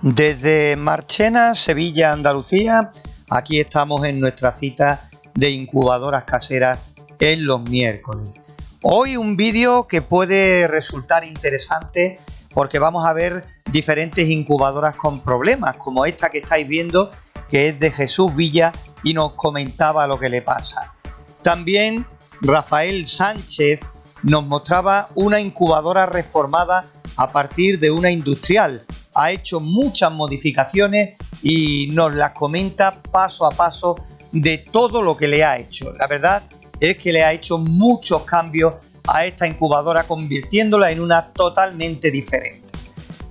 Desde Marchena, Sevilla, Andalucía, aquí estamos en nuestra cita de incubadoras caseras en los miércoles. Hoy un vídeo que puede resultar interesante porque vamos a ver diferentes incubadoras con problemas, como esta que estáis viendo, que es de Jesús Villa y nos comentaba lo que le pasa. También Rafael Sánchez nos mostraba una incubadora reformada a partir de una industrial. Ha hecho muchas modificaciones y nos las comenta paso a paso de todo lo que le ha hecho. La verdad es que le ha hecho muchos cambios a esta incubadora, convirtiéndola en una totalmente diferente.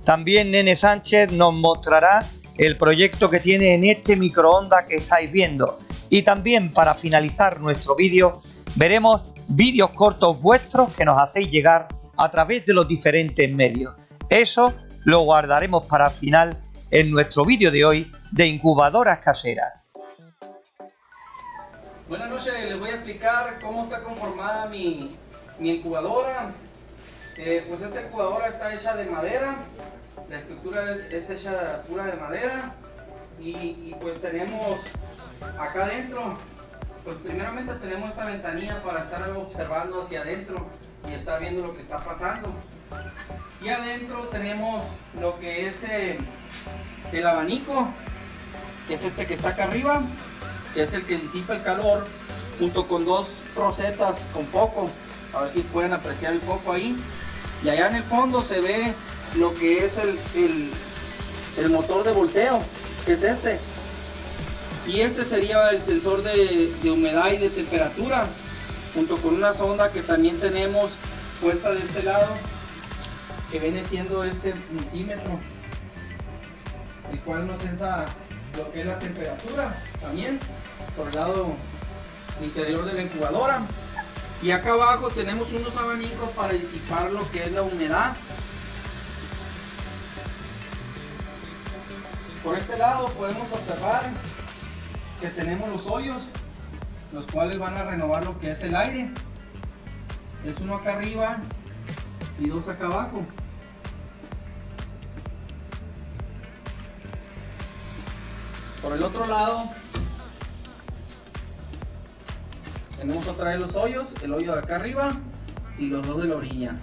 También Nene Sánchez nos mostrará el proyecto que tiene en este microondas que estáis viendo. Y también, para finalizar nuestro vídeo, veremos vídeos cortos vuestros que nos hacéis llegar a través de los diferentes medios. Eso lo guardaremos para el final en nuestro vídeo de hoy de incubadoras caseras. Buenas noches, les voy a explicar cómo está conformada mi incubadora. Pues esta incubadora está hecha de madera, la estructura es hecha pura de madera y pues tenemos acá adentro, pues primeramente tenemos esta ventanilla para estar observando hacia adentro y estar viendo lo que está pasando. Y adentro tenemos lo que es el abanico, que es este que está acá arriba, que es el que disipa el calor, junto con dos rosetas con foco. A ver si pueden apreciar el foco ahí. Y allá en el fondo se ve lo que es el motor de volteo, que es este. Y este sería el sensor de humedad y de temperatura, junto con una sonda que también tenemos puesta de este lado, que viene siendo este multímetro, el cual nos sensa lo que es la temperatura también por el lado interior de la incubadora. Y acá abajo tenemos unos abanicos para disipar lo que es la humedad. Por este lado podemos observar que tenemos los hoyos, los cuales van a renovar lo que es el aire. Es uno acá arriba y dos acá abajo. Por el otro lado tenemos otra vez los hoyos, el hoyo de acá arriba y los dos de la orilla.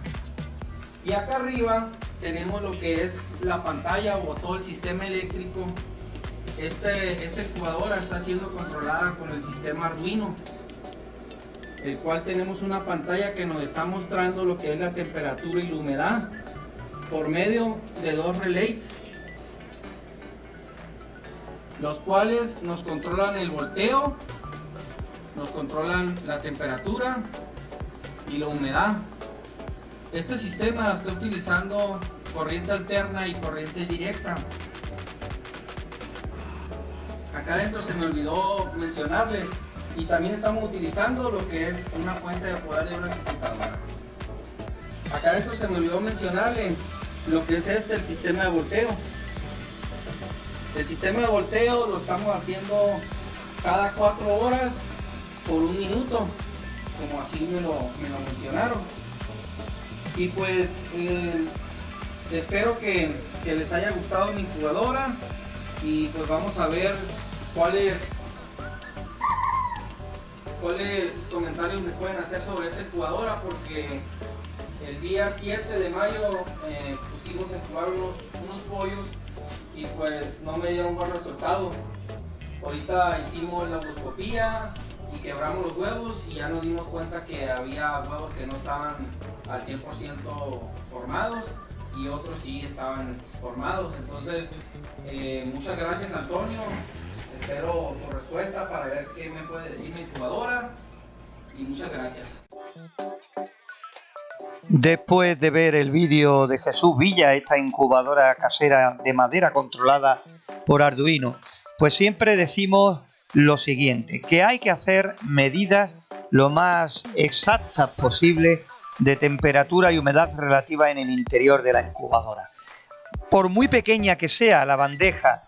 Y acá arriba tenemos lo que es la pantalla o todo el sistema eléctrico. Esta incubadora está siendo controlada con el sistema Arduino, el cual tenemos una pantalla que nos está mostrando lo que es la temperatura y la humedad por medio de dos relays, los cuales nos controlan el volteo, nos controlan la temperatura y la humedad. Este sistema está utilizando corriente alterna y corriente directa. Acá adentro se me olvidó mencionarles, y también estamos utilizando lo que es una fuente de poder de una computadora. Acá adentro se me olvidó mencionarles lo que es el sistema de volteo. El sistema de volteo lo estamos haciendo cada 4 horas por 1 minuto, como así me lo mencionaron. Y pues espero que les haya gustado mi incubadora, y pues vamos a ver cuáles comentarios me pueden hacer sobre esta incubadora, porque el día 7 de mayo pusimos a incubar unos pollos y pues no me dieron buen resultado. Ahorita hicimos la endoscopía y quebramos los huevos y ya nos dimos cuenta que había huevos que no estaban al 100% formados y otros sí estaban formados. Entonces muchas gracias, Antonio, espero tu respuesta para ver qué me puede decir mi incubadora, y muchas gracias. Después de ver el vídeo de Jesús Villa, esta incubadora casera de madera controlada por Arduino, pues siempre decimos lo siguiente, que hay que hacer medidas lo más exactas posible de temperatura y humedad relativa en el interior de la incubadora. Por muy pequeña que sea la bandeja,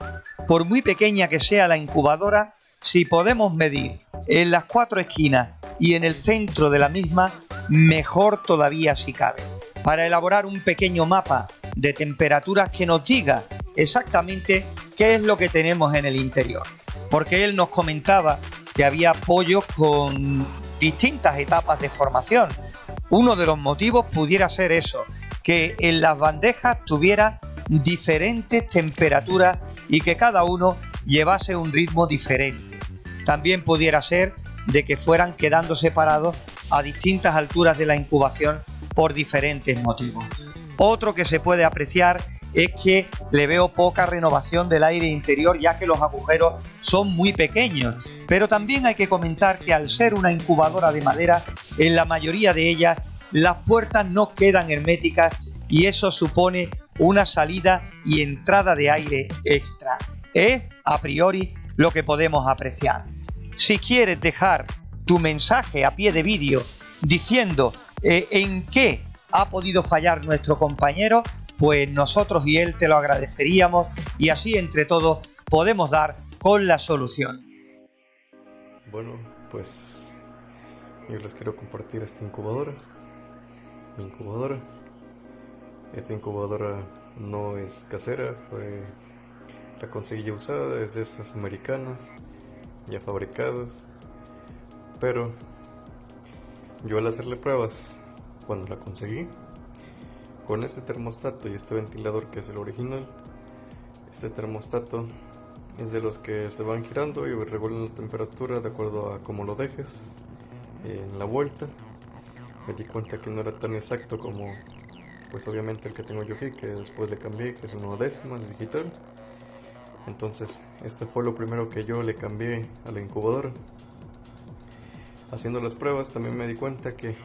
por muy pequeña que sea la incubadora, si podemos medir en las 4 esquinas y en el centro de la misma, mejor todavía si cabe, para elaborar un pequeño mapa de temperaturas que nos diga exactamente qué es lo que tenemos en el interior. Porque él nos comentaba que había pollos con distintas etapas de formación. Uno de los motivos pudiera ser eso, que en las bandejas tuviera diferentes temperaturas y que cada uno llevase un ritmo diferente. También pudiera ser de que fueran quedando separados a distintas alturas de la incubación por diferentes motivos. Otro que se puede apreciar es que le veo poca renovación del aire interior, ya que los agujeros son muy pequeños. Pero también hay que comentar que al ser una incubadora de madera, en la mayoría de ellas las puertas no quedan herméticas y eso supone una salida y entrada de aire extra. Es a priori lo que podemos apreciar. Si quieres dejar tu mensaje a pie de vídeo diciendo en qué ha podido fallar nuestro compañero, pues nosotros y él te lo agradeceríamos y así entre todos podemos dar con la solución. Bueno, pues yo les quiero compartir esta incubadora, mi incubadora. Esta incubadora no es casera, la conseguí ya usada, es de esas americanas, ya fabricadas, pero yo al hacerle pruebas, cuando la conseguí, con este termostato y este ventilador que es el original, este termostato es de los que se van girando y regulan la temperatura de acuerdo a cómo lo dejes en la vuelta. Me di cuenta que no era tan exacto como pues obviamente el que tengo yo aquí, que después le cambié, que es una décima, es digital. Entonces este fue lo primero que yo le cambié a la incubadora. Haciendo las pruebas también me di cuenta que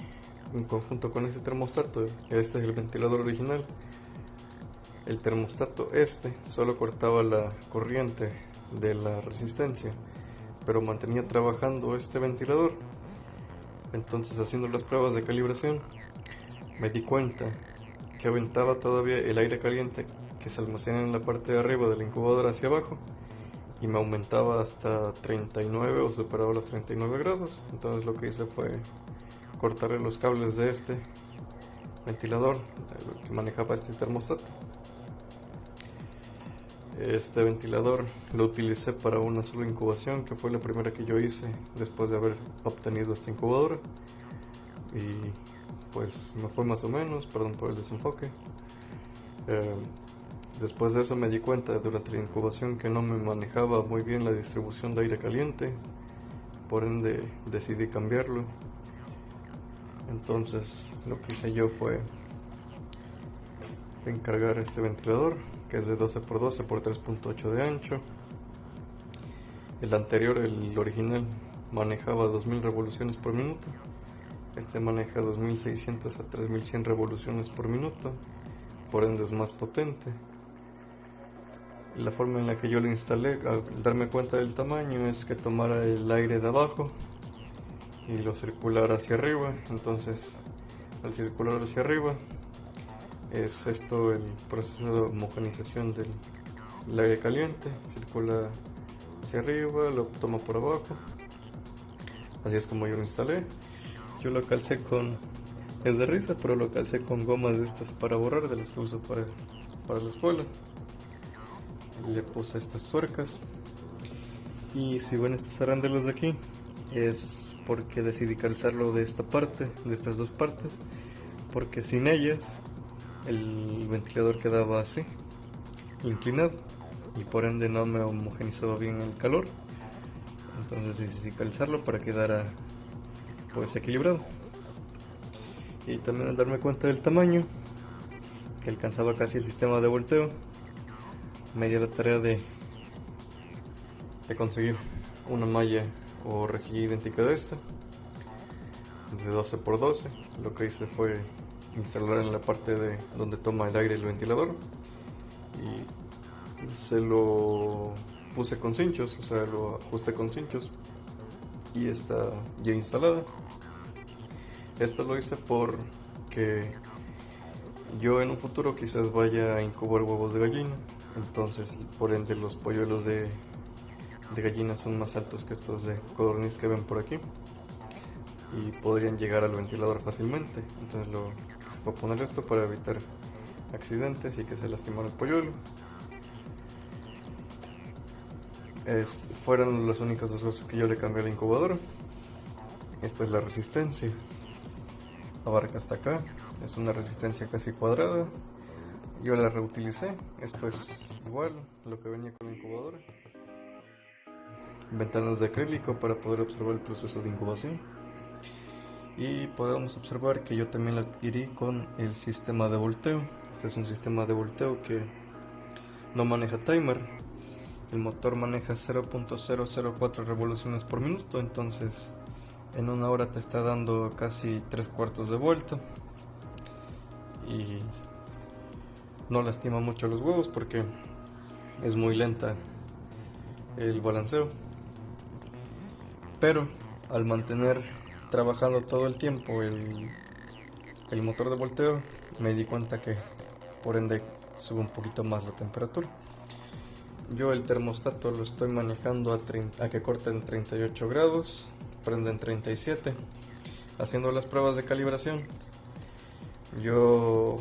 en conjunto con este termostato, este es el ventilador original, el termostato solo cortaba la corriente de la resistencia, pero mantenía trabajando este ventilador. Entonces haciendo las pruebas de calibración me di cuenta que aventaba todavía el aire caliente que se almacena en la parte de arriba de la incubadora hacia abajo y me aumentaba hasta 39 o superaba los 39 grados. Entonces lo que hice fue cortarle los cables de este ventilador que manejaba este termostato. Este ventilador lo utilicé para una sola incubación, que fue la primera que yo hice después de haber obtenido esta incubadora, y pues me fue más o menos, perdón por el desenfoque. Después de eso me di cuenta durante la incubación que no me manejaba muy bien la distribución de aire caliente, por ende decidí cambiarlo. Entonces lo que hice yo fue encargar este ventilador, que es de 12 por 12 por 3.8 de ancho. El anterior, el original, manejaba 2000 revoluciones por minuto. Este maneja 2600 a 3100 revoluciones por minuto, por ende es más potente. La forma en la que yo lo instalé, al darme cuenta del tamaño, es que tomara el aire de abajo y lo circulara hacia arriba. Entonces, al circular hacia arriba, es esto el proceso de homogenización del aire caliente. Circula hacia arriba, lo toma por abajo. Así es como yo lo instalé. Yo lo calcé es de risa, pero lo calcé con gomas de estas para borrar, de las que uso para la escuela. Le puse estas tuercas, y si ven estos arandelos de aquí, es porque decidí calzarlo de esta parte, de estas dos partes, porque sin ellas el ventilador quedaba así, inclinado, y por ende no me homogenizaba bien el calor. Entonces decidí calzarlo para que quedara pues equilibrado. Y también al darme cuenta del tamaño, que alcanzaba casi el sistema de volteo, me dio la tarea de conseguir una malla o rejilla idéntica de esta, de 12 por 12. Lo que hice fue instalar en la parte de donde toma el aire el ventilador, y se lo puse con cinchos, o sea, lo ajusté con cinchos, y está ya instalada. Esto lo hice por porque yo en un futuro quizás vaya a incubar huevos de gallina, entonces por ende los polluelos de gallina son más altos que estos de codorniz que ven por aquí y podrían llegar al ventilador fácilmente. Entonces se fue a poner esto para evitar accidentes y que se lastimara el polluelo. Fueron las únicas dos cosas que yo le cambié a la incubadora. Esta es la resistencia, abarca hasta acá, es una resistencia casi cuadrada. Yo la reutilicé, esto es igual lo que venía con la incubadora. Ventanas de acrílico para poder observar el proceso de incubación. Y podemos observar que yo también la adquirí con el sistema de volteo. Este es un sistema de volteo que no maneja timer. El motor maneja 0.004 revoluciones por minuto, entonces en una hora te está dando casi 3/4 de vuelta y no lastima mucho los huevos porque es muy lenta el balanceo. Pero al mantener trabajando todo el tiempo el motor de volteo, me di cuenta que por ende sube un poquito más la temperatura. Yo el termostato lo estoy manejando a que corte en 38 grados, prende en 37. Haciendo las pruebas de calibración, yo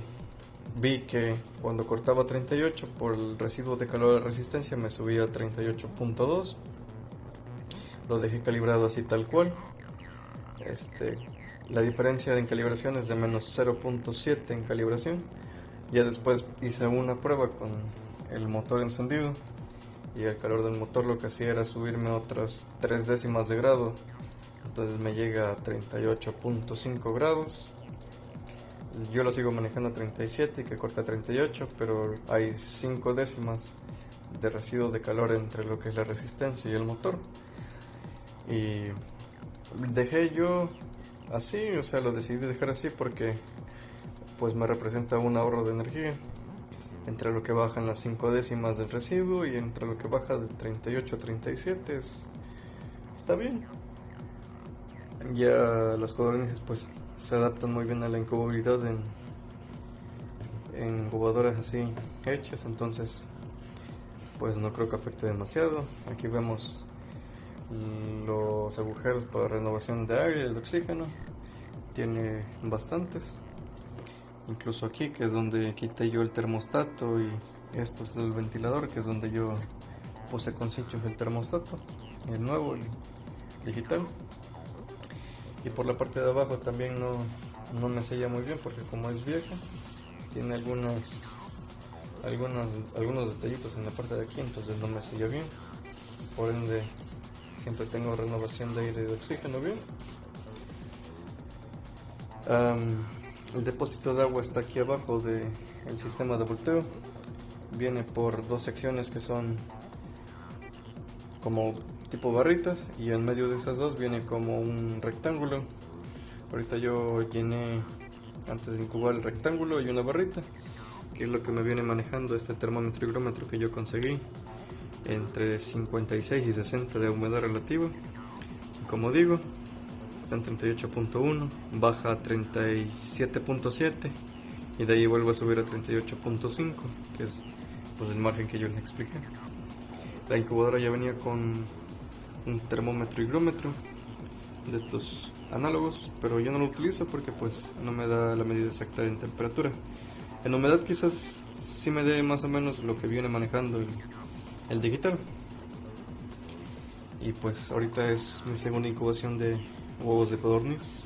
vi que cuando cortaba 38 por el residuo de calor de resistencia me subía a 38.2. Lo dejé calibrado así tal cual. La diferencia en calibración es de menos 0.7 en calibración. Ya después hice una prueba con el motor encendido y el calor del motor lo que hacía era subirme otras 3 décimas de grado, entonces me llega a 38.5 grados. Yo lo sigo manejando a 37 y que corta a 38, pero hay 5 décimas de residuo de calor entre lo que es la resistencia y el motor. Y dejé yo así, o sea, lo decidí dejar así porque pues me representa un ahorro de energía entre lo que bajan las 5 décimas del residuo y entre lo que baja de 38 a 37 está bien. Ya las codornices pues se adaptan muy bien a la incubabilidad en incubadoras así hechas, entonces pues no creo que afecte demasiado. Aquí vemos los agujeros para renovación de aire y de oxígeno, tiene bastantes. Incluso aquí, que es donde quité yo el termostato, y esto es el ventilador, que es donde yo puse con cinchos el termostato, el nuevo, el digital. Y por la parte de abajo también no me sella muy bien porque como es vieja, tiene algunos detallitos en la parte de aquí, entonces no me sella bien. Por ende, siempre tengo renovación de aire y de oxígeno bien. El depósito de agua está aquí abajo del sistema de volteo. Viene por dos secciones que son como tipo barritas, y en medio de esas dos viene como un rectángulo. Ahorita yo llené antes de incubar el rectángulo y una barrita, que es lo que me viene manejando este termómetro higrómetro que yo conseguí entre 56 y 60 de humedad relativa. Y como digo, está en 38.1, baja a 37.7 y de ahí vuelvo a subir a 38.5, que es pues el margen que yo les expliqué. La incubadora ya venía con un termómetro higrómetro de estos análogos, pero yo no lo utilizo porque pues no me da la medida exacta en temperatura. En humedad quizás sí me dé más o menos lo que viene manejando el digital. Y pues ahorita es mi segunda incubación de huevos de codorniz.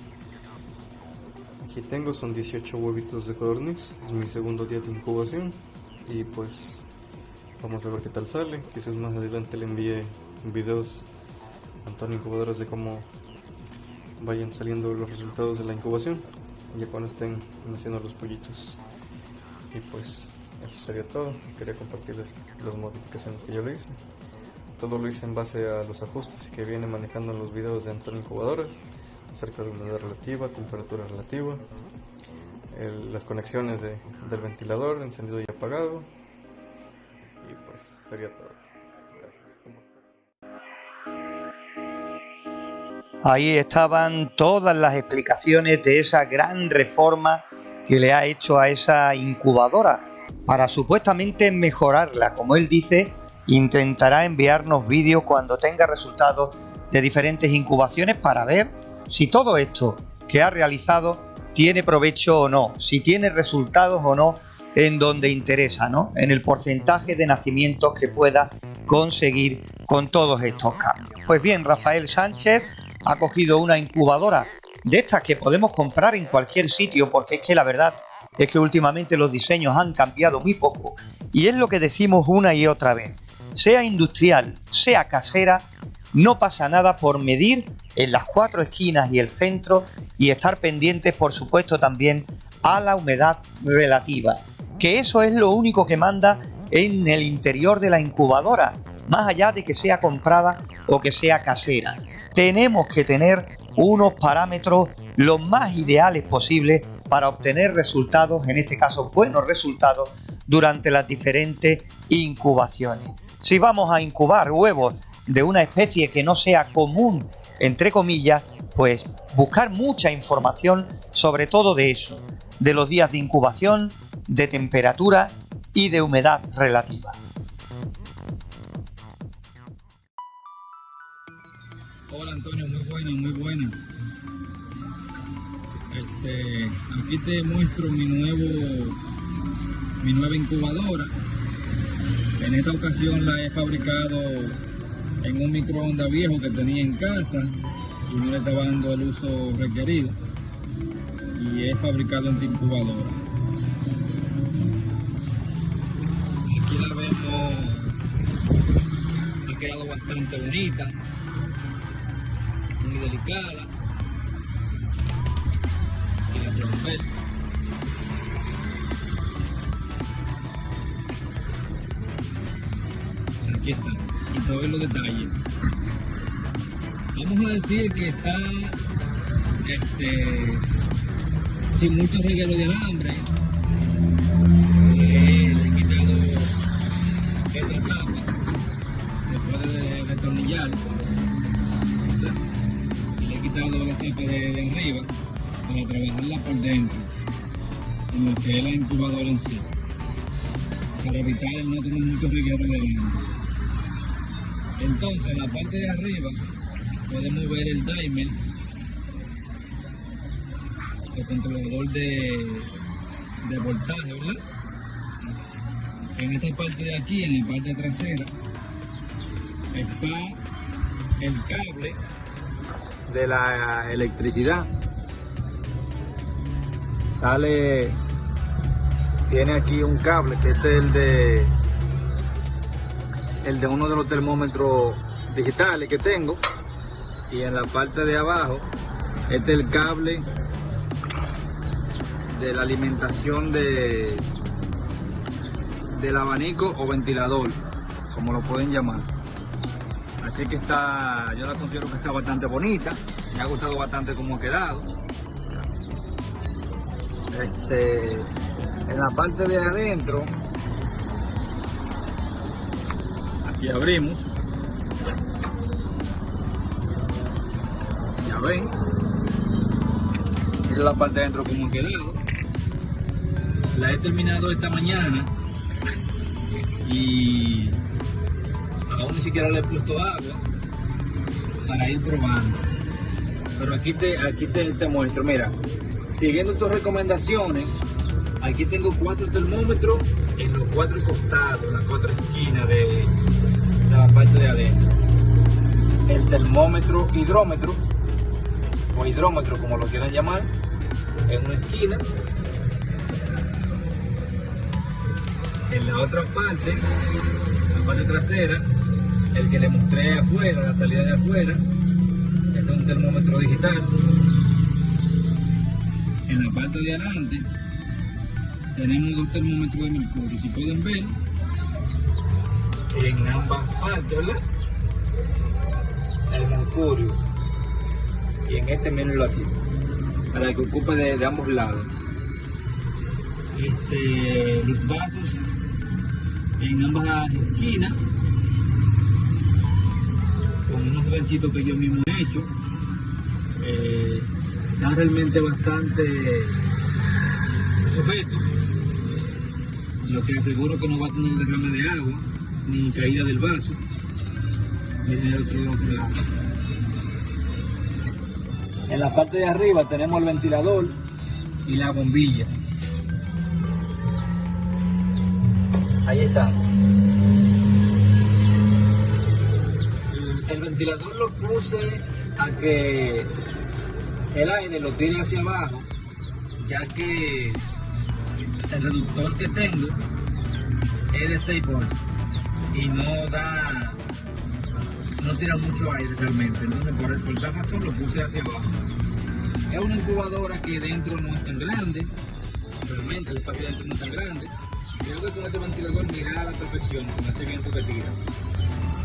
Aquí tengo, son 18 huevitos de codorniz, es mi segundo día de incubación y pues vamos a ver qué tal sale. Quizás más adelante le envíe videos a Antonio Incubadoras de cómo vayan saliendo los resultados de la incubación, ya cuando estén naciendo los pollitos. Y pues eso sería todo. Quería compartirles las modificaciones que yo le hice. Todo lo hice en base a los ajustes que viene manejando en los videos de Antonio Incubadoras acerca de humedad relativa, temperatura relativa, las conexiones del ventilador, encendido y apagado. Y pues sería todo. Ahí estaban todas las explicaciones de esa gran reforma que le ha hecho a esa incubadora para supuestamente mejorarla. Como él dice, intentará enviarnos vídeos cuando tenga resultados de diferentes incubaciones para ver si todo esto que ha realizado tiene provecho o no, si tiene resultados o no en donde interesa, ¿no? En el porcentaje de nacimientos que pueda conseguir con todos estos cambios. Pues bien, Rafael Sánchez ha cogido una incubadora de estas que podemos comprar en cualquier sitio, porque es que la verdad es que últimamente los diseños han cambiado muy poco, y es lo que decimos una y otra vez: sea industrial, sea casera, no pasa nada por medir en las 4 esquinas y el centro y estar pendientes, por supuesto, también a la humedad relativa, que eso es lo único que manda en el interior de la incubadora, más allá de que sea comprada o que sea casera. Tenemos que tener unos parámetros lo más ideales posibles para obtener resultados, en este caso buenos resultados, durante las diferentes incubaciones. Si vamos a incubar huevos de una especie que no sea común, entre comillas, pues buscar mucha información sobre todo de eso, de los días de incubación, de temperatura y de humedad relativa. Hola Antonio, muy buena. Aquí te muestro mi nueva incubadora. En esta ocasión la he fabricado en un microondas viejo que tenía en casa y no le estaba dando el uso requerido, y he fabricado esta incubadora. Aquí la vemos, ha quedado bastante bonita, muy delicada, y la pueden ver. Aquí está, y todos los detalles. Vamos a decir que está sin mucho reguero de alambre. Le he quitado esta tapa, se puede retornillar. Le he quitado la tapa de arriba para trabajarla por dentro, en lo que es la incubadora en sí, para evitar el no tener mucho reguero de alambre. Entonces, en la parte de arriba podemos ver el timer, el controlador de voltaje, ¿verdad? En esta parte de aquí, en la parte trasera, está el cable de la electricidad. Tiene aquí un cable que este es el de uno de los termómetros digitales que tengo, y en la parte de abajo este es el cable de la alimentación del abanico o ventilador, como lo pueden llamar. Así que yo la considero que está bastante bonita, me ha gustado bastante cómo ha quedado. En la parte de adentro, aquí abrimos, ya ven, esa es la parte de adentro como ha quedado. La he terminado esta mañana y aún ni siquiera le he puesto agua para ir probando, pero aquí te muestro. Mira, siguiendo tus recomendaciones, aquí tengo 4 termómetros en los 4 costados, las 4 esquinas de la parte de adentro. El termómetro hidrómetro, o hidrómetro como lo quieran llamar, en una esquina. En la otra parte, la parte trasera, el que le mostré afuera, la salida de afuera, este es un termómetro digital. En la parte de adelante tenemos 2 termómetros de mercurio, si pueden ver, en ambas partes, ¿verdad? El mercurio, y en este mírenlo aquí, para que ocupe de ambos lados. Los vasos en ambas esquinas, con unos ganchitos que yo mismo he hecho. Están realmente bastante sujeto, lo que aseguro que no va a tener derrame de agua ni caída del vaso. Miren el otro lado. En la parte de arriba tenemos el ventilador y la bombilla. Ahí está. El ventilador lo puse a que el aire lo tire hacia abajo, ya que el reductor que tengo es de 6 voltios y no tira mucho aire realmente. Entonces por esa razón lo puse hacia abajo. Es una incubadora que dentro no es tan grande, realmente el espacio dentro no es tan grande. Creo que con este ventilador me da a la perfección con ese viento que tira.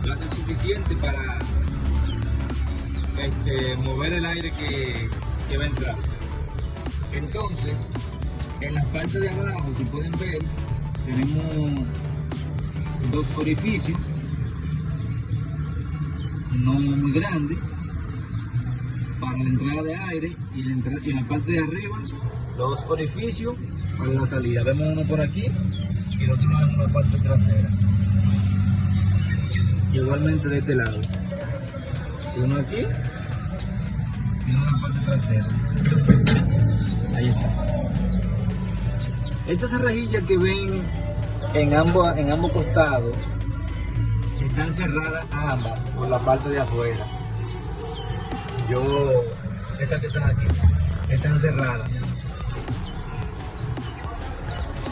Va a ser suficiente para mover el aire que va a entrar. Entonces, en la parte de abajo, si pueden ver, tenemos 2 orificios, no muy grandes, para la entrada de aire, y en la parte de arriba, 2 orificios para la salida. Vemos uno por aquí y el otro en la parte trasera. Igualmente de este lado, uno aquí y uno en la parte trasera. Ahí está. Esas rejillas que ven en ambos costados están cerradas ambas por la parte de afuera. Estas que están aquí están cerradas.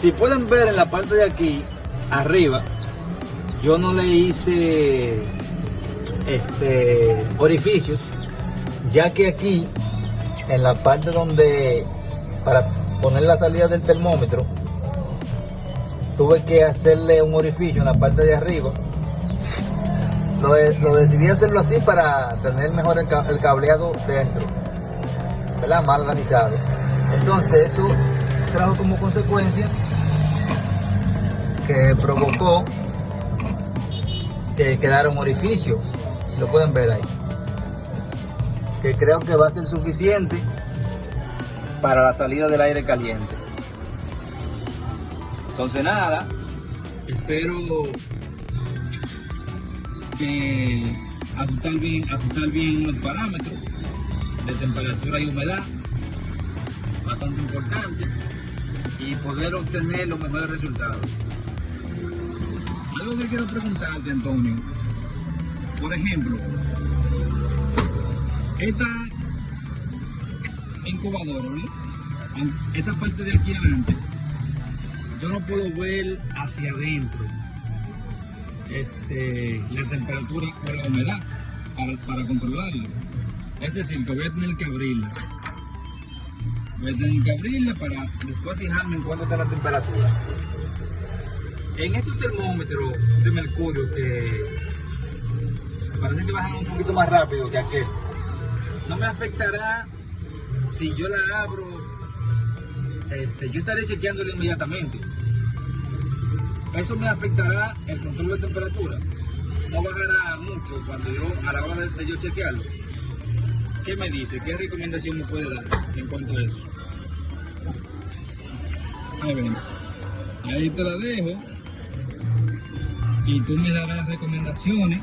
Si pueden ver en la parte de aquí arriba, yo no le hice orificios, ya que aquí en la parte donde para poner la salida del termómetro tuve que hacerle un orificio en la parte de arriba. Lo decidí hacerlo así para tener mejor el cableado dentro, ¿verdad? Más organizado. Entonces eso trajo como consecuencia que provocó que quedara un orificio. Lo pueden ver ahí, que creo que va a ser suficiente para la salida del aire caliente. Entonces nada, espero que ajustar bien los parámetros de temperatura y humedad, bastante importante, y poder obtener los mejores resultados. Algo que quiero preguntarte, Antonio, por ejemplo, esta incubadora, ¿no? Esta parte de aquí adelante, yo no puedo ver hacia adentro la temperatura o la humedad para controlarla. Es decir, que voy a tener que abrirla. Para después fijarme en cuánto está la temperatura. En estos termómetros de mercurio que parece que bajan un poquito más rápido que aquel, no me afectará si yo la abro. Yo estaré chequeándolo inmediatamente. Eso me afectará el control de temperatura. No bajará mucho cuando a la hora de yo chequearlo. ¿Qué me dice? ¿Qué recomendación me puede dar en cuanto a eso? Ahí te la dejo y tú me darás recomendaciones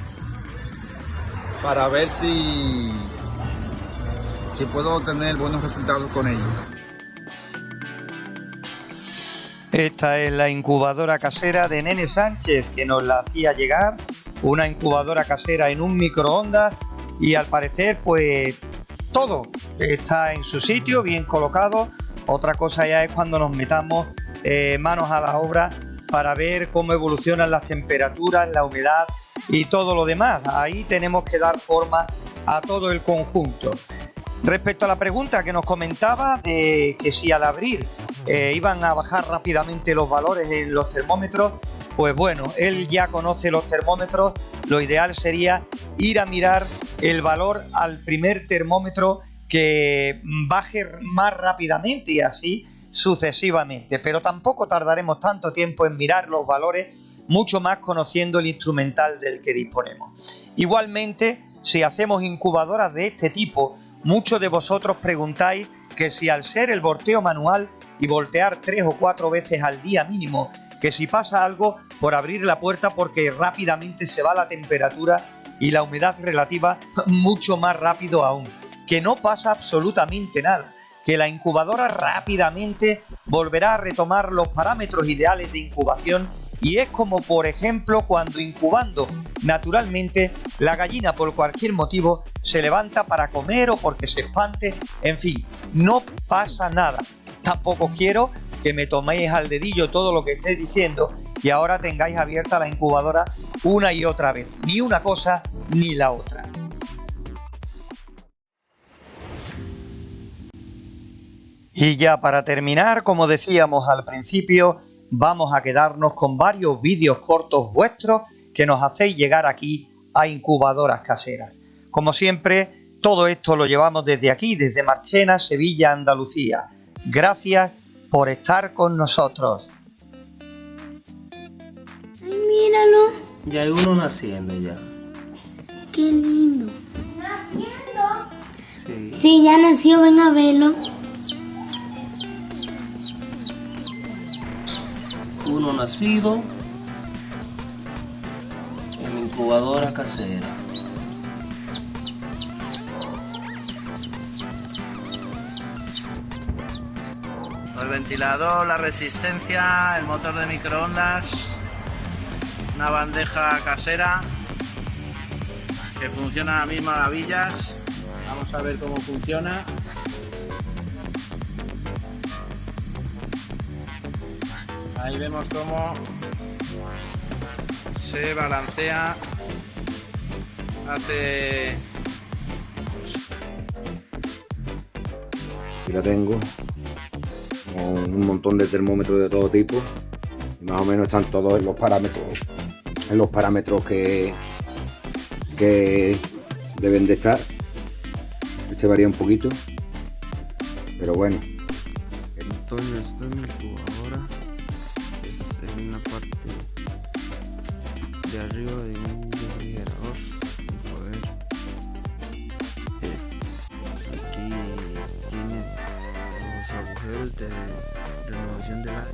para ver si puedo obtener buenos resultados con ellos. Esta es la incubadora casera de Nene Sánchez, que nos la hacía llegar, una incubadora casera en un microondas, y al parecer pues todo está en su sitio, bien colocado. Otra cosa ya es cuando nos metamos manos a la obra para ver cómo evolucionan las temperaturas, la humedad y todo lo demás. Ahí tenemos que dar forma a todo el conjunto. Respecto a la pregunta que nos comentaba de que si al abrir iban a bajar rápidamente los valores en los termómetros, pues bueno, él ya conoce los termómetros. Lo ideal sería ir a mirar el valor al primer termómetro que baje más rápidamente y así sucesivamente, pero tampoco tardaremos tanto tiempo en mirar los valores, mucho más conociendo el instrumental del que disponemos. Igualmente, si hacemos incubadoras de este tipo, muchos de vosotros preguntáis que si al ser el volteo manual y voltear 3 o 4 veces al día mínimo, que si pasa algo, por abrir la puerta porque rápidamente se va la temperatura y la humedad relativa mucho más rápido aún, que no pasa absolutamente nada, que la incubadora rápidamente volverá a retomar los parámetros ideales de incubación y es como por ejemplo cuando incubando naturalmente la gallina por cualquier motivo se levanta para comer o porque se espante, en fin, no pasa nada. Tampoco quiero que me toméis al dedillo todo lo que estoy diciendo y ahora tengáis abierta la incubadora una y otra vez, ni una cosa ni la otra. Y ya para terminar, como decíamos al principio, vamos a quedarnos con varios vídeos cortos vuestros que nos hacéis llegar aquí a Incubadoras Caseras. Como siempre, todo esto lo llevamos desde aquí, desde Marchena, Sevilla, Andalucía. Gracias por estar con nosotros. Ay, míralo. Ya hay uno naciendo ya. Qué lindo. Sí. Sí, ya nació, ven a verlo. Uno nacido en incubadora casera. El ventilador, la resistencia, el motor de microondas, una bandeja casera que funciona a mil maravillas. Vamos a ver cómo funciona. Ahí vemos cómo se balancea, hace... Aquí la tengo, con un montón de termómetros de todo tipo y más o menos están todos en los parámetros que deben de estar. Este varía un poquito, pero bueno. El otoño está en mi incubadora, es en la parte de arriba de un refrigerador. Vamos a ver, aquí tiene los agujeros de renovación del aire.